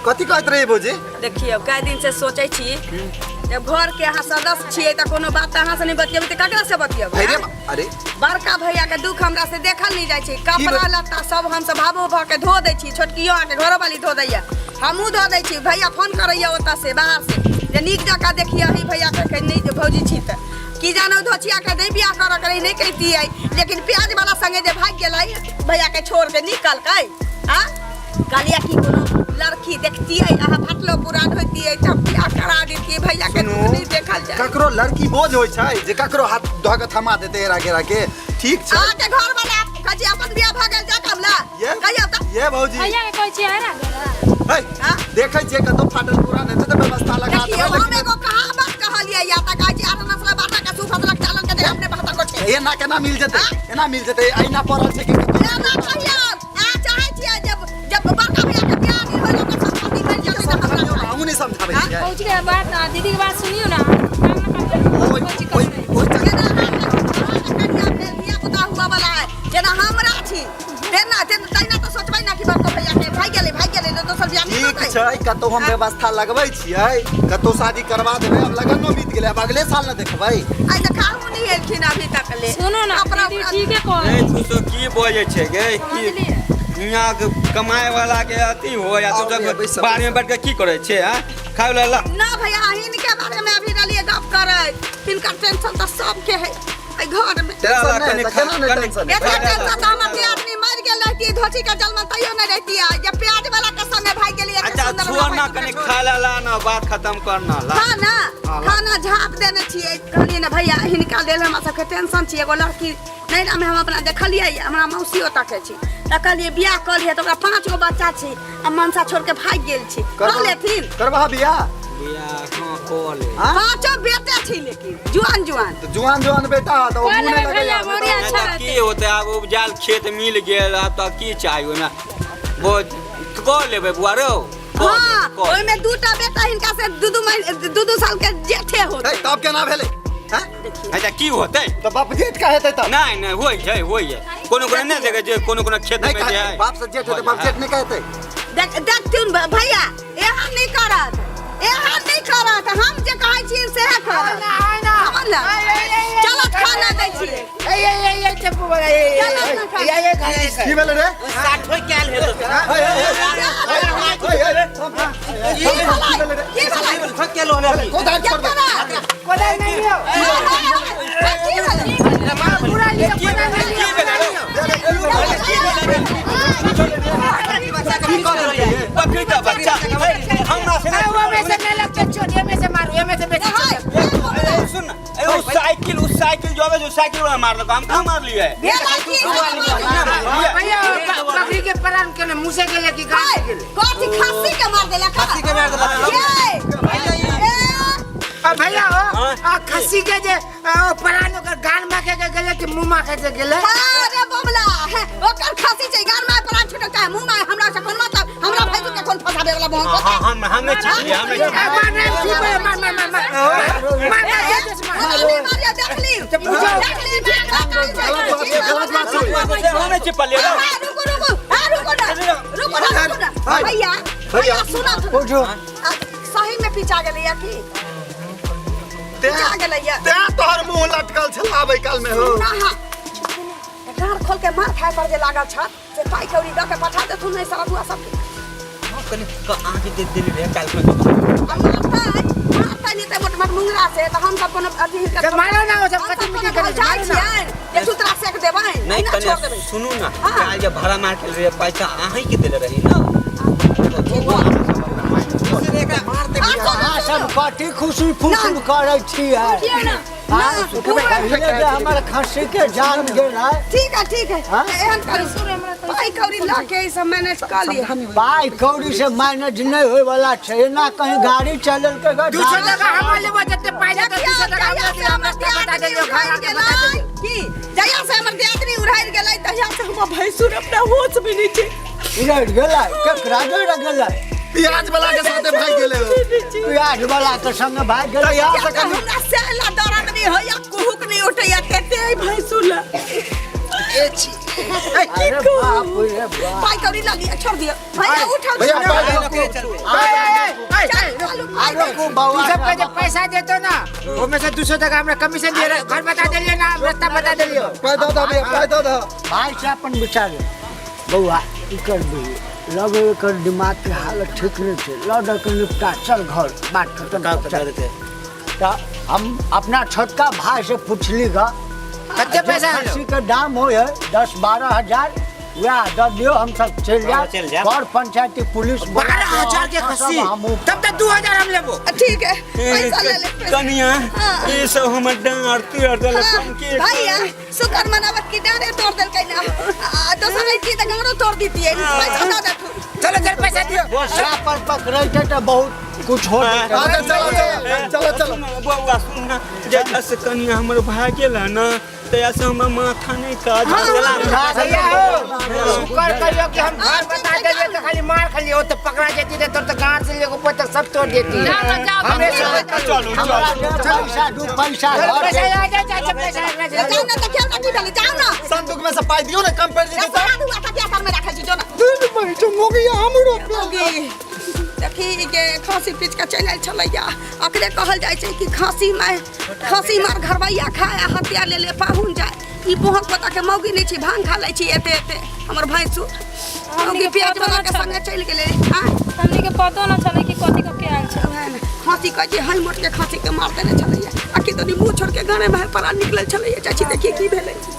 कथी कहत रही भौजी? देखिए कई दिन से सोचे छी जब घर के अहाँ सदस्य छिए त कोनो बात अहाँ से नहीं बतियेबै त ककरा से बतियेबै? अरे बड़का भैया के दुख हमरा से देखल नहीं जाय छै। कपड़ा लत्ता सब हम सब भावो भ के धो दै छी, छोटकियो के घरो वाली धो दैया, हमहू धो दै छी। भैया फोन करैया ओता से बाहर से जे नीक जका देखिए ही भैया के नहीं भौजी छी त की जानो धोचिया के नहीं बियाह कर करे नहीं कहती है, लेकिन प्याज वाला संगे जे भाग गेलै भैया के छोड़ के निकल गई। हां कालिया की कोनो लड़की देखती है अहाँ फटलो पुरान होती है तब बियाह करा देती भैया के नहीं देखल जाय। ककरो लड़की बोझ होय छै जे ककरो हाथ धो के थमा देते एरा गेरा के। ठीक छै आ के घर वाला कजी अपन बियाह भ गेल जा कमला कहियो त ये भौजी भैया के कहै छी हरा गेला। हां देखै छै कतो फाटल पुरान हेतै त व्यवस्था लगा देबे। हम एगो कहावत कहलिए या त कहै छी आठ नस्ल बाटा के सुफसलक चालन के हमने बात को छै एना केना मिल जेतै? एना मिल जेतै आइना पड़ल छै कि एना कहियो आ चाहै छियै जब बड़का भैया के बियाह नहीं होल त संपत्ति मिल जेतै त हमरा हमहु नहीं समझाबै छियै। पहुंच के बात ना दीदी के बात सुनियो ना। ओइ बियाह पुता हुआ वाला है जेना हमरा छी तेना तैना तो सोचबै ना कि बड़का भैया के भाग गेलै तो सब बियाह नहीं ठीक छै कतो हम व्यवस्था लगबै छियै, कतो शादी करवा देबै। अब लगनो बीत गेलै, अब अगले साल न देखबै। आई त खाऊ नहीं एलखिन अभी तक ले। सुनो ना दीदी ठीक है कह ए तू तो की बोले छे गे की दुनिया के कमाए वाला के अति हो या तू सब बाहर में बैठ के की करे छे? हां खाए वाला ना भैया हिनके बारे में अभी रलिए गप करे। तिनका टेंशन त सबके है आई घर में। तेरा कने टेंशन एते टेंशन त हमर के आदमी मर गेल रहती धोची के जल में तइयो नहीं रहती है। जे प्याज वाला के संगे भाग गेली अच्छा छोड़ ना कने खा ला ना बात खत्म करना ला खाना झाप देने छिए कहलिए ना भैया हिनका लेल हमरा सबके टेंशन छिए। एगो लड़की नहीं हम अपना देखलिए हमरा मौसियो तके छी त कहलिए बियाह कर लिए त ओकरा 5 गो बच्चा छी आ मनसा छोड़ के भाग गेल छी। कर लेथिन करबा बियाह हां कोले 5 बेटा छी लेकिन जुआन तो जुआन बेटा तो वो मुने भैया लगे। बड़ी अच्छा की होते अब उपजाल खेत मिल गेल त की चाहिए ना वो को लेबे बुआरो। हां ओइ में दूटा बेटा हिनका से दू साल के जेठे होत। तब केना भेलै? हां अच्छा की होते तो बाप जेठ का हेतै तब? नहीं होई है कोनो नहीं देखे जे कोनो खेत में जे है बाप से जेठ हेतै, बाप जेठ नहीं कहतै। देखथिन भैया एहन नहीं करत हम जे कहै छी से करत ना चलो खाना दै छी चप्पू वाला ये खाना की भेलै रे? 60 होय केल हेतो की भला फकेल होने अभी कोदार छोड़ दे। कोदार नहीं लियो पूरा लियो कोदार नहीं लियो बकरी का बच्चा हमरा से वो में से नहीं लगते छोड़ ये में से मारो ये में से बेच सुन उस साइकिल जो है जो साइकिल वाला मार दो हम कहां मार लिए भैया बकरी के प्राण के मुंह से गेले की गाय से गेले कोठी खस्सी के मार देला खस्सी के मार भैया हो खस्सी के जे प्राण ओकर गान में के गेले कि मुंह में के गेले? अरे बबला ओकर खस्सी छै गान में प्राण छुटल का मुंह में हमरा से कोन मतलब हमरा भैसु के कोन फसाबे वाला मोह को हमें चाहिए मारिया देख ली हमें चिपले रुको भैया सुना सही में पीछा गेलै या की पीछा गेलै या ते तोहर मुंह लटकल छलाबै काल में हो। गार खोल के मार खाए पर जे लागल छ से पाई कौड़ी द के पठा दे तू नहीं सारा दुआ सब कने आके दे दिल रे काल में मारता नहीं ते मोट मुंगरा से त हम सब कोनो अथी के मारो ना वो सब कटी मिटी करे जाई छियै ये सूत्रा सेक देबै नहीं कने सुनू ना काल जे भाड़ा मार के रे पैसा आही के देले रही ना सब कटी खुशी फुसुल करे छियै। हमारे खस्सी के जान गेल है। ठीक है एहन करू पाई कौड़ी ला के ई सब मैनेज कर लिए। पाई कौड़ी से मैनेज नहीं होय वाला छै ना कहीं गाड़ी चलल के 200 टका हम लेबो जते पाई दे 200 टका हम बता देलियो खाना के बता देलियो की जया से हमर दियादनी उड़ाई गेलै तहिया से हम भैंसुर अपना होश में नहीं छै उड़ाई गेलै केकरा जोड़ गेलै? प्याज वाला के साथे भाग गेले हो। प्याज वाला के संग भाग गेलै। यहाँ से कहीं हमरा सेला दरद नहीं होया कुहुक नहीं उठैया कते भैंसुला ए छी अरे बाप रे बाप। पाई कौड़ी ला लिया छोड़ दियो भैया उठा भैया बता देतो ना वो में से 200 टका हमरा कमीशन दिए घर बता देलियो ना रास्ता बता देलियो पाय दो दो भैया पाय दो दो भाई से अपन विचार बउआ ई कर दे लगे कर दिमाग के हालत ठीक नहीं छे लड़ के निपटा चल घर बात खत्म कर देते तो हम अपना छोटका भाई से पूछली गा कते पैसा है खस्सी के दाम हो है 10-12 हजार या दे दियो हम सब चल जाए और पंचायती पुलिस 12,000 के खस्सी तब तक 2,000 हम लेबो ठीक है पैसा ले ले पैसा। कनिया ये सब हमर डांरती और दल कम के भैया शुक्र मनावत की डारे तोड़ देल कइना दोसर की त गारो तोड़ दीती है पैसा ना दे चलो चल पैसा दियो वो साफ पर पकड़े तो बहुत कुछ हो चलो चलो बउआ सुन ना जैसा से कनिया हमर भाई गेला ना तैसे हमर माथा नहीं काज भैया शुक्र करियो कि हम घर बता देलिए तो खाली मार खाली हो तो पकड़ा जेती रे तोर तो गांठ से लेको तक सब तोड़ देती हमरे चलो पैसा दू पैसा पैसा आ जा पैसा जाओ ना तो क्या रखी डाली जाओ ना संदूक में से पाय दियो ना कम कर दीजिए पैसा हुआ था क्या सर में रखा छी जो ना दिन पैसा मोगी हमरो होगी देखी के खांसी पीच के चल छलैया अकरे कहल जाय छै कि खांसी मार घरवैया खाए हत्या ले पाहुन जाए ई पोहक पता के मौगी नहीं छी भांग खा लै छी एते हमर भैंसु मौगी प्याज बना के संगे चल गेले हां हमनी के पतो न चले कि कथि के आयल छै खांसी कह जे हई मोट के खांसी के मार देने छलैया आखि तो मुंह छोड़ के गाने में परा निकलल छलैया चाची देखिए की भेलै